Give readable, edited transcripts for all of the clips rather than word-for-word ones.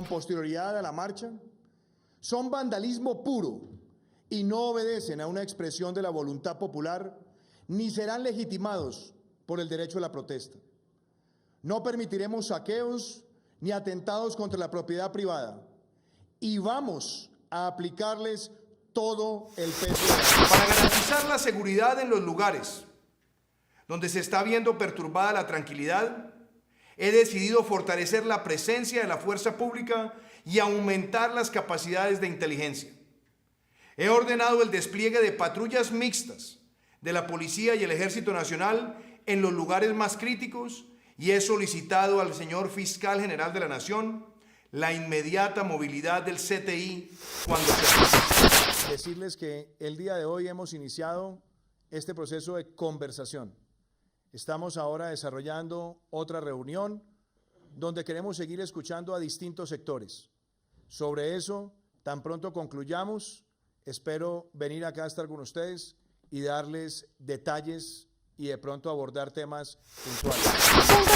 con posterioridad a la marcha son vandalismo puro y no obedecen a una expresión de la voluntad popular ni serán legitimados por el derecho a la protesta. No permitiremos saqueos ni atentados contra la propiedad privada y vamos a aplicarles todo el peso. Para garantizar la seguridad en los lugares donde se está viendo perturbada la tranquilidad, he decidido fortalecer la presencia de la fuerza pública y aumentar las capacidades de inteligencia. He ordenado el despliegue de patrullas mixtas de la Policía y el Ejército Nacional en los lugares más críticos y he solicitado al señor Fiscal General de la Nación la inmediata movilidad del CTI cuando se... Decirles que el día de hoy hemos iniciado este proceso de conversación. Estamos ahora desarrollando otra reunión donde queremos seguir escuchando a distintos sectores. Sobre eso, tan pronto concluyamos, espero venir acá a estar con ustedes y darles detalles y de pronto abordar temas puntuales.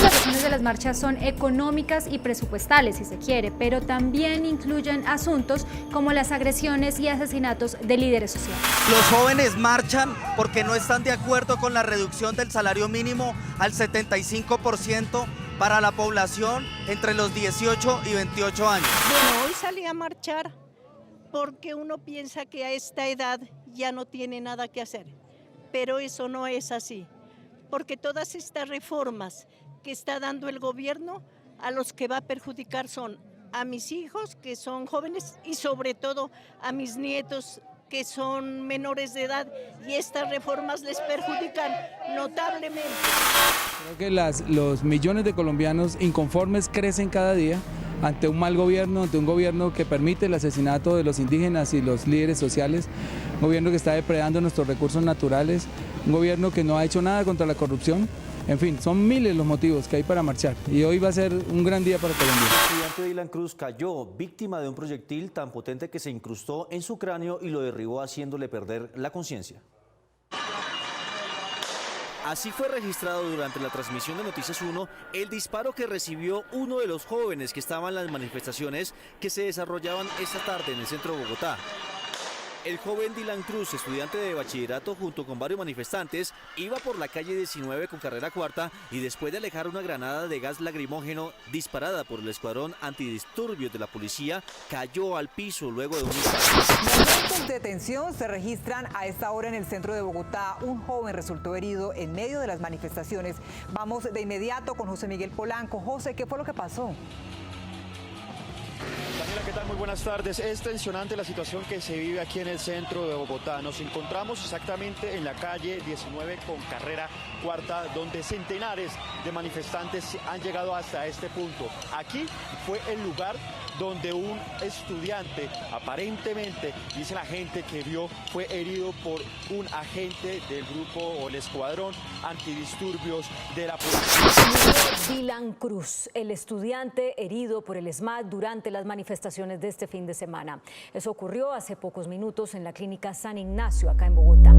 Las razones de las marchas son económicas y presupuestales, si se quiere, pero también incluyen asuntos como las agresiones y asesinatos de líderes sociales. Los jóvenes marchan porque no están de acuerdo con la reducción del salario mínimo al 75% para la población entre los 18 y 28 años. Bueno, hoy salí a marchar porque uno piensa que a esta edad ya no tiene nada que hacer, pero eso no es así, porque todas estas reformas que está dando el gobierno a los que va a perjudicar son a mis hijos que son jóvenes y sobre todo a mis nietos que son menores de edad y estas reformas les perjudican notablemente. Creo que los millones de colombianos inconformes crecen cada día ante un mal gobierno, ante un gobierno que permite el asesinato de los indígenas y los líderes sociales, un gobierno que está depredando nuestros recursos naturales, un gobierno que no ha hecho nada contra la corrupción. En fin, son miles los motivos que hay para marchar y hoy va a ser un gran día para Colombia. El estudiante Dylan Cruz cayó víctima de un proyectil tan potente que se incrustó en su cráneo y lo derribó haciéndole perder la conciencia. Así fue registrado durante la transmisión de Noticias 1 el disparo que recibió uno de los jóvenes que estaban en las manifestaciones que se desarrollaban esta tarde en el centro de Bogotá. El joven Dylan Cruz, estudiante de bachillerato junto con varios manifestantes, iba por la calle 19 con carrera cuarta y después de alejar una granada de gas lacrimógeno disparada por el escuadrón antidisturbios de la policía, cayó al piso luego de un disparo. Momentos de tensión se registran a esta hora en el centro de Bogotá. Un joven resultó herido en medio de las manifestaciones. Vamos de inmediato con José Miguel Polanco. José, ¿qué fue lo que pasó? Daniela, ¿qué tal? Muy buenas tardes. Es tensionante la situación que se vive aquí en el centro de Bogotá. Nos encontramos exactamente en la calle 19 con carrera cuarta, donde centenares de manifestantes han llegado hasta este punto. Aquí fue el lugar donde un estudiante, aparentemente, dice la gente que vio, fue herido por un agente del grupo o el escuadrón antidisturbios de la policía. Dylan Cruz, el estudiante herido por el ESMAD durante las manifestaciones de este fin de semana. Eso ocurrió hace pocos minutos en la clínica San Ignacio, acá en Bogotá.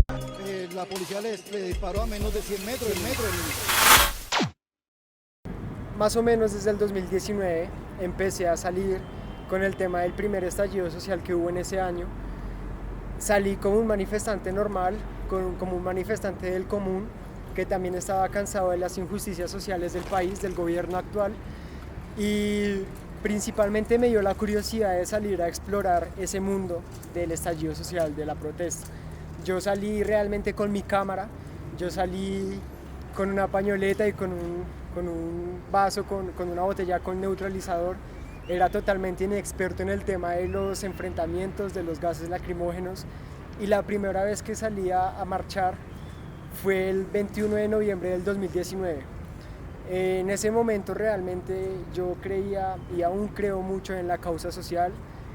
La policía le disparó a menos de 100 metros, el metro. Más o menos desde el 2019 empecé a salir con el tema del primer estallido social que hubo en ese año. Salí como un manifestante normal, como un manifestante del común, que también estaba cansado de las injusticias sociales del país, del gobierno actual, y principalmente me dio la curiosidad de salir a explorar ese mundo del estallido social, de la protesta. Yo salí realmente con mi cámara, yo salí con una pañoleta y con un vaso, con una botella con neutralizador. Era totalmente inexperto en el tema de los enfrentamientos, de los gases lacrimógenos, y la primera vez que salí a marchar fue el 21 de noviembre del 2019. En ese momento realmente yo creía y aún creo mucho en la causa social,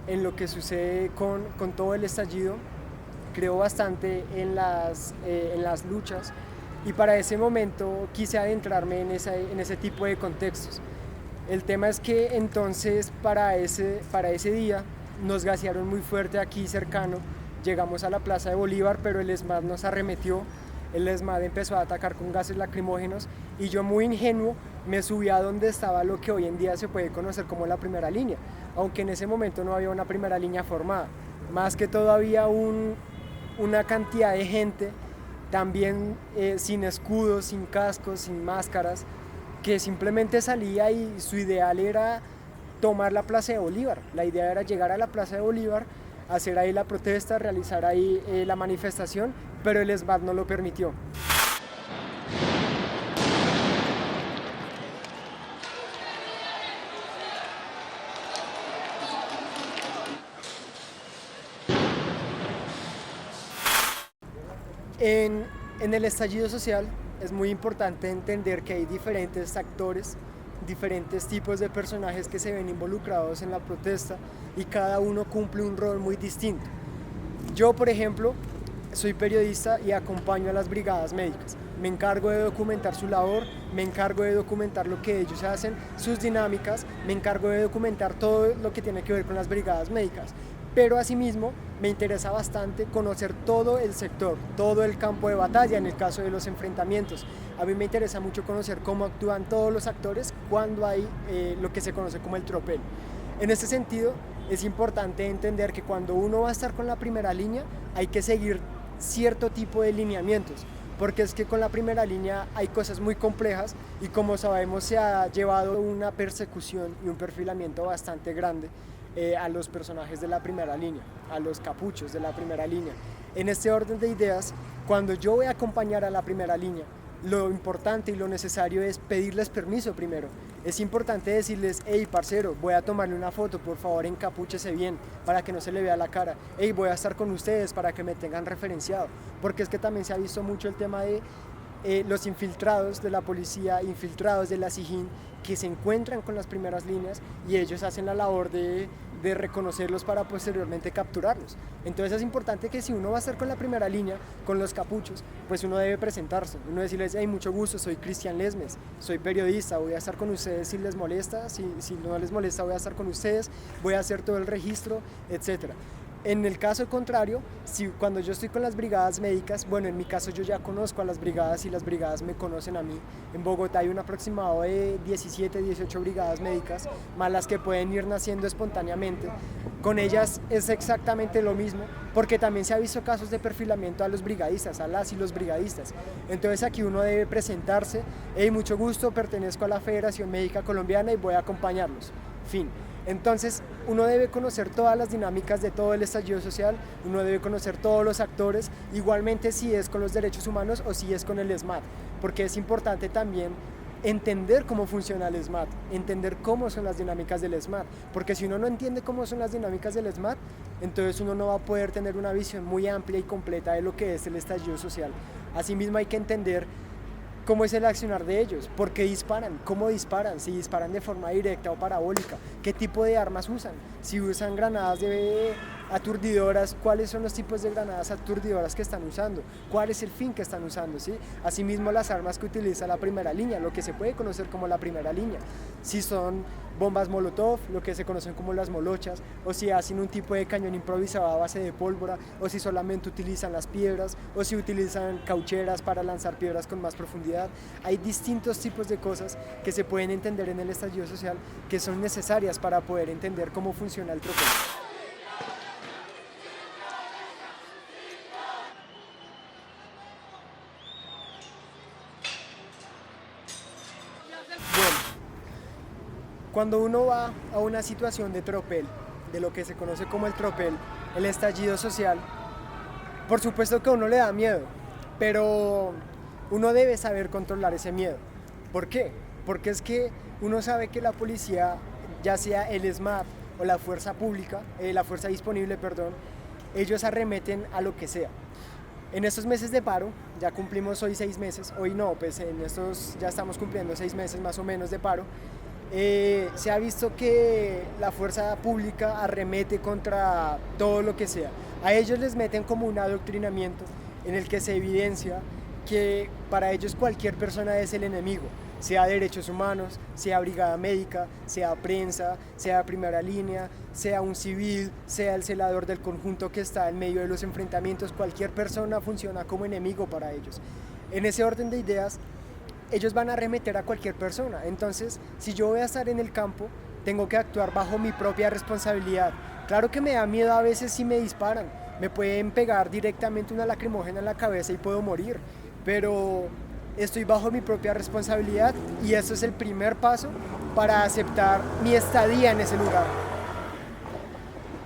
en lo que sucede con todo el estallido. Creo bastante en las luchas y para ese momento quise adentrarme en ese tipo de contextos. El tema es que entonces para ese día nos gasearon muy fuerte aquí cercano, llegamos a la Plaza de Bolívar, pero el ESMAD nos arremetió, el ESMAD empezó a atacar con gases lacrimógenos y yo muy ingenuo me subí a donde estaba lo que hoy en día se puede conocer como la primera línea, aunque en ese momento no había una primera línea formada. Más que todo había una cantidad de gente, también sin escudos, sin cascos, sin máscaras, que simplemente salía y su ideal era tomar la Plaza de Bolívar. La idea era llegar a la Plaza de Bolívar, hacer ahí la protesta, realizar ahí la manifestación, pero el SMAT no lo permitió. En el estallido social es muy importante entender que hay diferentes actores, diferentes tipos de personajes que se ven involucrados en la protesta y cada uno cumple un rol muy distinto. Yo, por ejemplo, soy periodista y acompaño a las brigadas médicas. Me encargo de documentar su labor, me encargo de documentar lo que ellos hacen, sus dinámicas, me encargo de documentar todo lo que tiene que ver con las brigadas médicas. Pero asimismo me interesa bastante conocer todo el sector, todo el campo de batalla en el caso de los enfrentamientos. A mí me interesa mucho conocer cómo actúan todos los actores cuando hay lo que se conoce como el tropel. En este sentido, es importante entender que cuando uno va a estar con la primera línea hay que seguir cierto tipo de lineamientos, porque es que con la primera línea hay cosas muy complejas y como sabemos se ha llevado una persecución y un perfilamiento bastante grande a los personajes de la primera línea, a los capuchos de la primera línea. En este orden de ideas, cuando yo voy a acompañar a la primera línea, lo importante y lo necesario es pedirles permiso primero. Es importante decirles, hey parcero, voy a tomarle una foto, por favor encapúchese bien para que no se le vea la cara. Hey, voy a estar con ustedes para que me tengan referenciado. Porque es que también se ha visto mucho el tema de los infiltrados de la policía, infiltrados de la SIJIN, que se encuentran con las primeras líneas y ellos hacen la labor de reconocerlos para posteriormente capturarlos. Entonces es importante que si uno va a estar con la primera línea, con los capuchos, pues uno debe presentarse, uno decirles, hey, mucho gusto, soy Cristian Lesmes, soy periodista, voy a estar con ustedes si les molesta, si no les molesta voy a estar con ustedes, voy a hacer todo el registro, etcétera. En el caso contrario, cuando yo estoy con las brigadas médicas, bueno, en mi caso yo ya conozco a las brigadas y las brigadas me conocen a mí. En Bogotá hay un aproximado de 17, 18 brigadas médicas, más las que pueden ir naciendo espontáneamente. Con ellas es exactamente lo mismo, porque también se ha visto casos de perfilamiento a los brigadistas, a las y los brigadistas. Entonces aquí uno debe presentarse, hey, mucho gusto, pertenezco a la Federación Médica Colombiana y voy a acompañarlos. Fin. Entonces uno debe conocer todas las dinámicas de todo el estallido social, uno debe conocer todos los actores, igualmente si es con los derechos humanos o si es con el SMAT, porque es importante también entender cómo funciona el SMAT, entender cómo son las dinámicas del SMAT, porque si uno no entiende cómo son las dinámicas del SMAT, entonces uno no va a poder tener una visión muy amplia y completa de lo que es el estallido social. Asimismo hay que entender cómo es el accionar de ellos, por qué disparan, cómo disparan, si disparan de forma directa o parabólica, qué tipo de armas usan, si usan granadas aturdidoras, cuáles son los tipos de granadas aturdidoras que están usando, cuál es el fin que están usando, ¿sí? Asimismo las armas que utiliza la primera línea, lo que se puede conocer como la primera línea, si son bombas molotov, lo que se conocen como las molochas, o si hacen un tipo de cañón improvisado a base de pólvora, o si solamente utilizan las piedras, o si utilizan caucheras para lanzar piedras con más profundidad. Hay distintos tipos de cosas que se pueden entender en el estallido social que son necesarias para poder entender cómo funciona el tropel. Cuando uno va a una situación de tropel, de lo que se conoce como el tropel, el estallido social, por supuesto que a uno le da miedo, pero uno debe saber controlar ese miedo. ¿Por qué? Porque es que uno sabe que la policía, ya sea el SMAT o la fuerza pública, la fuerza disponible, perdón, ellos arremeten a lo que sea. En estos meses de paro, ya cumplimos hoy 6 meses, hoy no, pues en estos ya estamos cumpliendo 6 meses más o menos de paro. Se ha visto que la fuerza pública arremete contra todo lo que sea. A ellos les meten como un adoctrinamiento en el que se evidencia que para ellos cualquier persona es el enemigo, sea derechos humanos, sea brigada médica, sea prensa, sea primera línea, sea un civil, sea el celador del conjunto que está en medio de los enfrentamientos, cualquier persona funciona como enemigo para ellos. En ese orden de ideas, ellos van a arremeter a cualquier persona. Entonces, si yo voy a estar en el campo, tengo que actuar bajo mi propia responsabilidad. Claro que me da miedo a veces si me disparan, me pueden pegar directamente una lacrimógena en la cabeza y puedo morir, pero estoy bajo mi propia responsabilidad y eso es el primer paso para aceptar mi estadía en ese lugar.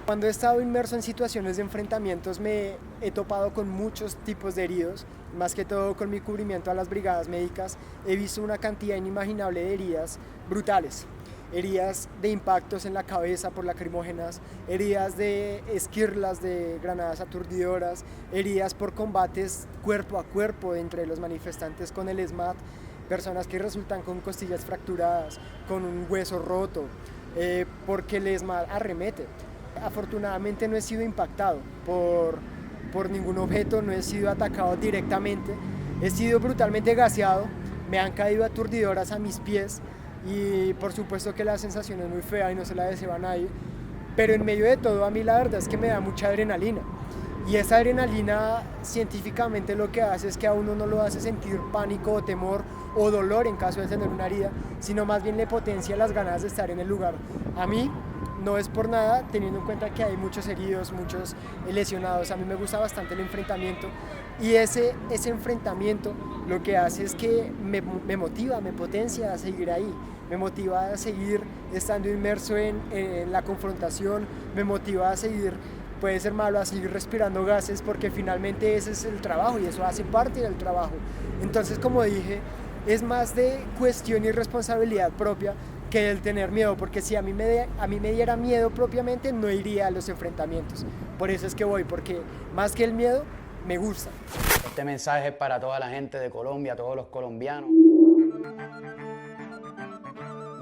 Cuando he estado inmerso en situaciones de enfrentamientos me he topado con muchos tipos de heridos, más que todo con mi cubrimiento a las brigadas médicas, he visto una cantidad inimaginable de heridas brutales. Heridas de impactos en la cabeza por lacrimógenas, heridas de esquirlas de granadas aturdidoras, heridas por combates cuerpo a cuerpo entre los manifestantes con el ESMAD, personas que resultan con costillas fracturadas, con un hueso roto, porque el ESMAD arremete. Afortunadamente no he sido impactado por ningún objeto, no he sido atacado directamente, he sido brutalmente gaseado, me han caído aturdidoras a mis pies y por supuesto que la sensación es muy fea y no se la deseo a nadie, pero en medio de todo a mí la verdad es que me da mucha adrenalina y esa adrenalina científicamente lo que hace es que a uno no lo hace sentir pánico o temor o dolor en caso de tener una herida, sino más bien le potencia las ganas de estar en el lugar. A mí no es por nada, teniendo en cuenta que hay muchos heridos, muchos lesionados, a mí me gusta bastante el enfrentamiento y ese enfrentamiento lo que hace es que me motiva, me potencia a seguir ahí, me motiva a seguir estando inmerso en la confrontación, me motiva a seguir, puede ser malo, a seguir respirando gases porque finalmente ese es el trabajo y eso hace parte del trabajo. Entonces, como dije, es más de cuestión y responsabilidad propia que el tener miedo, porque si a mí me diera miedo propiamente no iría a los enfrentamientos. Por eso es que voy, porque más que el miedo, me gusta. Este mensaje es para toda la gente de Colombia, todos los colombianos.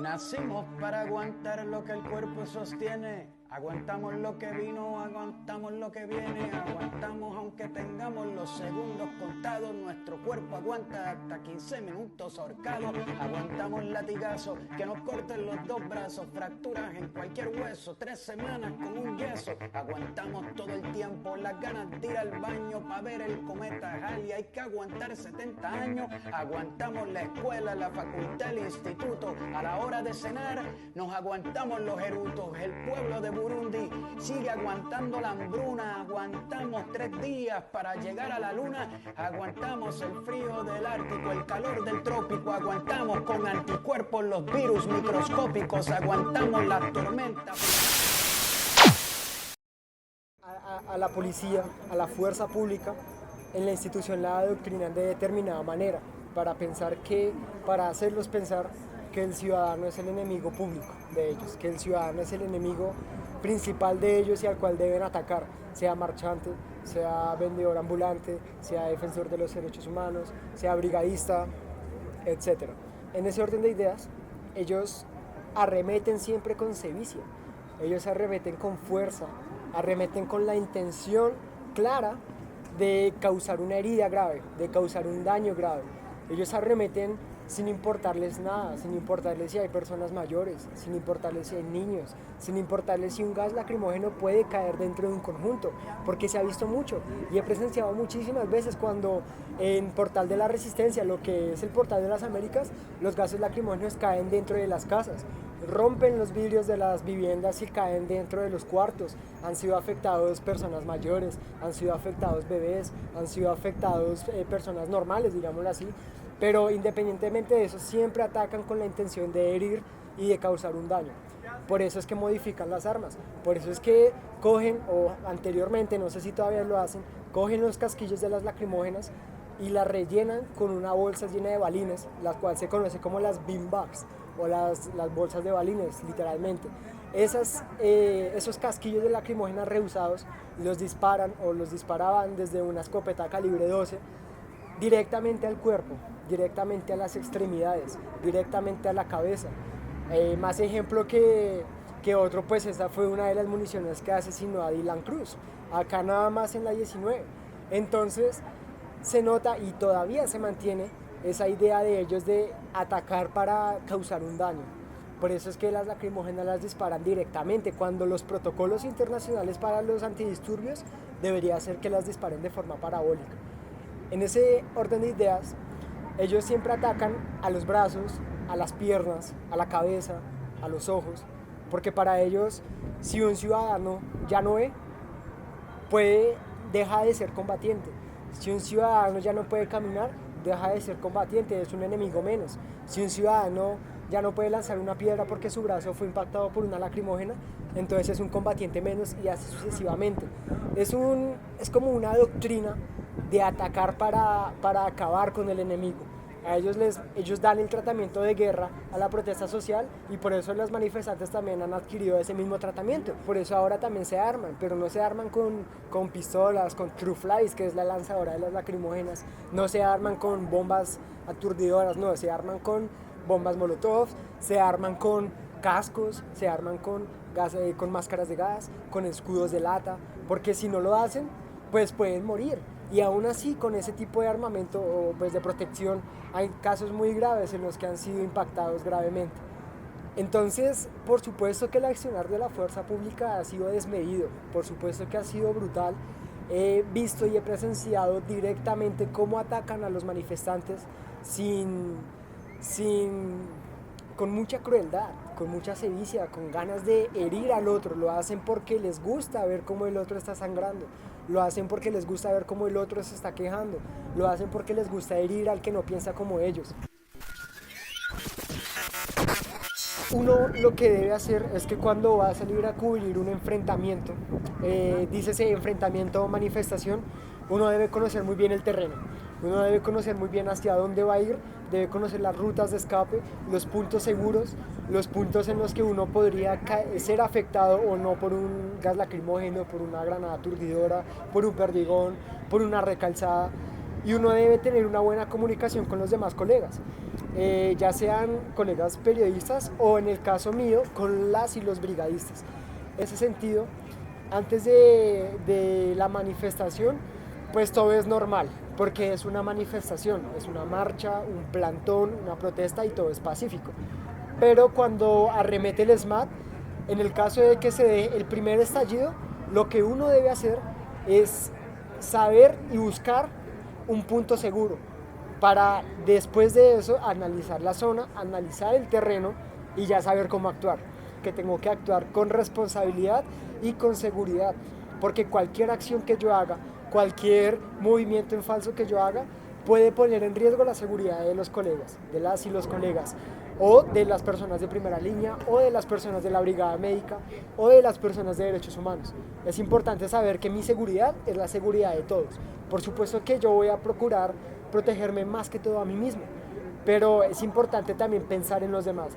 Nacimos para aguantar lo que el cuerpo sostiene. Aguantamos lo que vino, aguantamos lo que viene, aguantamos aunque tengamos los segundos contados, nuestro cuerpo aguanta hasta 15 minutos ahorcado, aguantamos latigazos que nos corten los dos brazos, fracturas en cualquier hueso, 3 semanas con un yeso, aguantamos todo el tiempo las ganas de ir al baño para ver el cometa Halley, hay que aguantar 70 años, aguantamos la escuela, la facultad, el instituto, a la hora de cenar nos aguantamos los erutos, el pueblo de Burundi sigue aguantando la hambruna, aguantamos 3 días para llegar a la luna, aguantamos el frío del Ártico, el calor del trópico, aguantamos con anticuerpos los virus microscópicos, aguantamos las tormentas. A la policía, a la fuerza pública, en la institución la adoctrinan de determinada manera, para hacerlos pensar que el ciudadano es el enemigo público de ellos, que el ciudadano es el enemigo principal de ellos y al cual deben atacar, sea marchante, sea vendedor ambulante, sea defensor de los derechos humanos, sea brigadista, etc. En ese orden de ideas, ellos arremeten siempre con sevicia, ellos arremeten con fuerza, arremeten con la intención clara de causar una herida grave, de causar un daño grave. Ellos arremeten sin importarles nada, sin importarles si hay personas mayores, sin importarles si hay niños, sin importarles si un gas lacrimógeno puede caer dentro de un conjunto, porque se ha visto mucho y he presenciado muchísimas veces cuando en Portal de la Resistencia, lo que es el Portal de las Américas, los gases lacrimógenos caen dentro de las casas, rompen los vidrios de las viviendas y caen dentro de los cuartos. Han sido afectados personas mayores, han sido afectados bebés, han sido afectados personas normales, digámoslo así, pero independientemente de eso siempre atacan con la intención de herir y de causar un daño. Por eso es que modifican las armas, por eso es que cogen, o anteriormente, no sé si todavía lo hacen, cogen los casquillos de las lacrimógenas y las rellenan con una bolsa llena de balines, las cuales se conoce como las beanbags, o las bolsas de balines, literalmente. Esos casquillos de lacrimógenas reusados los disparan o los disparaban desde una escopeta calibre 12 directamente al cuerpo, directamente a las extremidades, directamente a la cabeza. Más ejemplo que otro, pues esa fue una de las municiones que asesinó a Dylan Cruz, acá nada más en la 19. Entonces se nota y todavía se mantiene esa idea de ellos de atacar para causar un daño. Por eso es que las lacrimógenas las disparan directamente, cuando los protocolos internacionales para los antidisturbios debería ser que las disparen de forma parabólica. En ese orden de ideas, ellos siempre atacan a los brazos, a las piernas, a la cabeza, a los ojos, porque para ellos, si un ciudadano ya no ve, deja de ser combatiente. Si un ciudadano ya no puede caminar, deja de ser combatiente, es un enemigo menos. Si un ciudadano ya no puede lanzar una piedra porque su brazo fue impactado por una lacrimógena, entonces es un combatiente menos, y así sucesivamente. Es como una doctrina de atacar para acabar con el enemigo. A ellos dan el tratamiento de guerra a la protesta social, y por eso los manifestantes también han adquirido ese mismo tratamiento. Por eso ahora también se arman, pero no se arman con pistolas, con True Flies, que es la lanzadora de las lacrimógenas, no se arman con bombas aturdidoras, no, se arman con bombas molotov, se arman con cascos, se arman con máscaras de gas, con escudos de lata, porque si no lo hacen, pues pueden morir. Y aún así, con ese tipo de armamento o pues de protección, hay casos muy graves en los que han sido impactados gravemente. Entonces, por supuesto que el accionar de la fuerza pública ha sido desmedido, por supuesto que ha sido brutal. He visto y he presenciado directamente cómo atacan a los manifestantes con mucha crueldad, con mucha sevicia, con ganas de herir al otro. Lo hacen porque les gusta ver cómo el otro está sangrando, lo hacen porque les gusta ver cómo el otro se está quejando, lo hacen porque les gusta herir al que no piensa como ellos. Uno lo que debe hacer es que cuando va a salir a cubrir un enfrentamiento, dícese enfrentamiento o manifestación, uno debe conocer muy bien el terreno, uno debe conocer muy bien hacia dónde va a ir, debe conocer las rutas de escape, los puntos seguros, los puntos en los que uno podría ser afectado o no por un gas lacrimógeno, por una granada aturdidora, por un perdigón, por una recalzada, y uno debe tener una buena comunicación con los demás colegas, ya sean colegas periodistas o, en el caso mío, con las y los brigadistas. En ese sentido, antes de la manifestación, pues todo es normal, porque es una manifestación, es una marcha, un plantón, una protesta, y todo es pacífico. Pero cuando arremete el SMAT, en el caso de que se dé el primer estallido, lo que uno debe hacer es saber y buscar un punto seguro, para después de eso analizar la zona, analizar el terreno y ya saber cómo actuar, que tengo que actuar con responsabilidad y con seguridad, porque cualquier acción que yo haga, cualquier movimiento en falso que yo haga, puede poner en riesgo la seguridad de los colegas, de las y los colegas, o de las personas de primera línea, o de las personas de la brigada médica, o de las personas de derechos humanos. Es importante saber que mi seguridad es la seguridad de todos. Por supuesto que yo voy a procurar protegerme más que todo a mí mismo, pero es importante también pensar en los demás.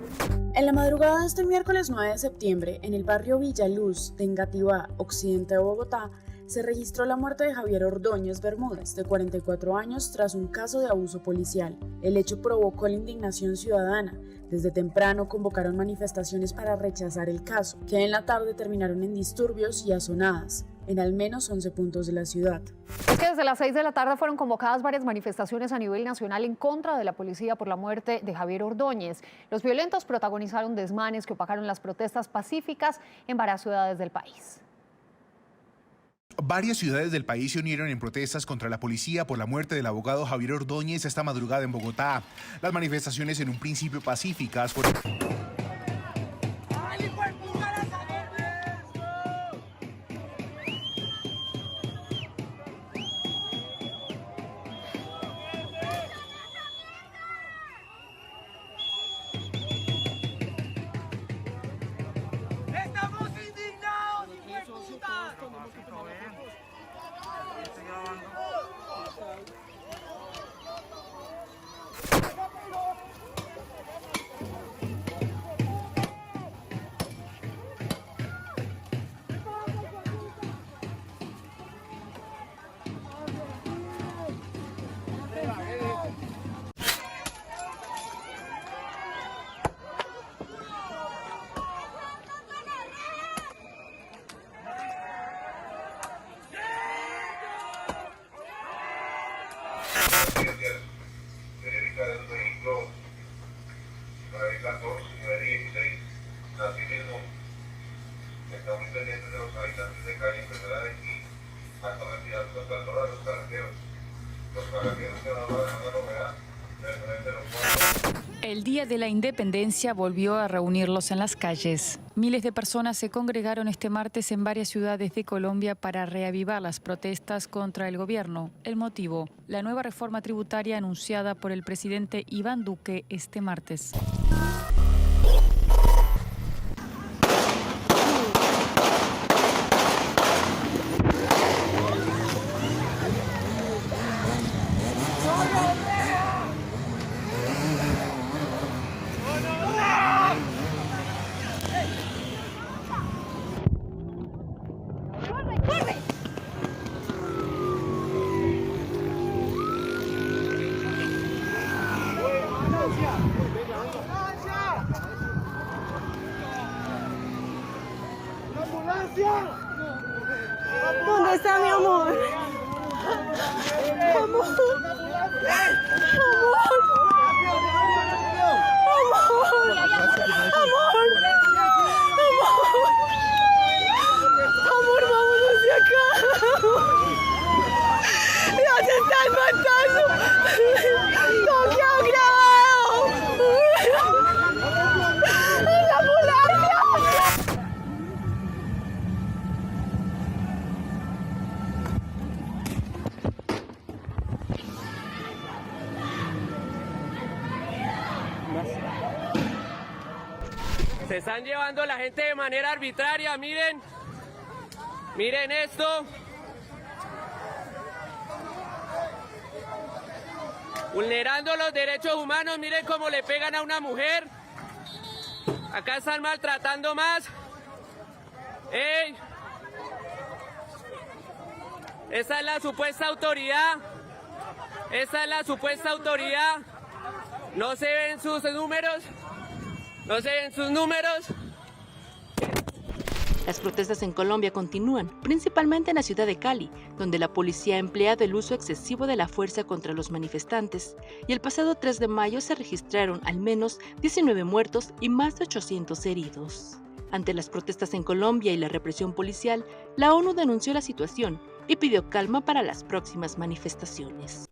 En la madrugada de este miércoles 9 de septiembre, en el barrio Villaluz de Engativá, occidente de Bogotá, se registró la muerte de Javier Ordóñez Bermúdez, de 44 años, tras un caso de abuso policial. El hecho provocó la indignación ciudadana. Desde temprano convocaron manifestaciones para rechazar el caso, que en la tarde terminaron en disturbios y azonadas en al menos 11 puntos de la ciudad. Es que desde las 6 de la tarde fueron convocadas varias manifestaciones a nivel nacional en contra de la policía por la muerte de Javier Ordóñez. Los violentos protagonizaron desmanes que opacaron las protestas pacíficas en varias ciudades del país. Varias ciudades del país se unieron en protestas contra la policía por la muerte del abogado Javier Ordóñez esta madrugada en Bogotá. Las manifestaciones, en un principio pacíficas, fueron... El Día de la Independencia volvió a reunirlos en las calles. Miles de personas se congregaron este martes en varias ciudades de Colombia para reavivar las protestas contra el gobierno. El motivo, la nueva reforma tributaria anunciada por el presidente Iván Duque este martes. ¿Dónde está mi amor? Amor. Amor, vamos hacia acá. ¡Ya se están matando! ¡Todo quedó grabado! ¡La ambulancia! Se están llevando a la gente de manera arbitraria, miren. Miren esto. Vulnerando los derechos humanos, miren cómo le pegan a una mujer. Acá están maltratando más. ¡Ey! Esa es la supuesta autoridad. Esa es la supuesta autoridad. No se ven sus números. No se ven sus números. Las protestas en Colombia continúan, principalmente en la ciudad de Cali, donde la policía ha empleado el uso excesivo de la fuerza contra los manifestantes, y el pasado 3 de mayo se registraron al menos 19 muertos y más de 800 heridos. Ante las protestas en Colombia y la represión policial, la ONU denunció la situación y pidió calma para las próximas manifestaciones.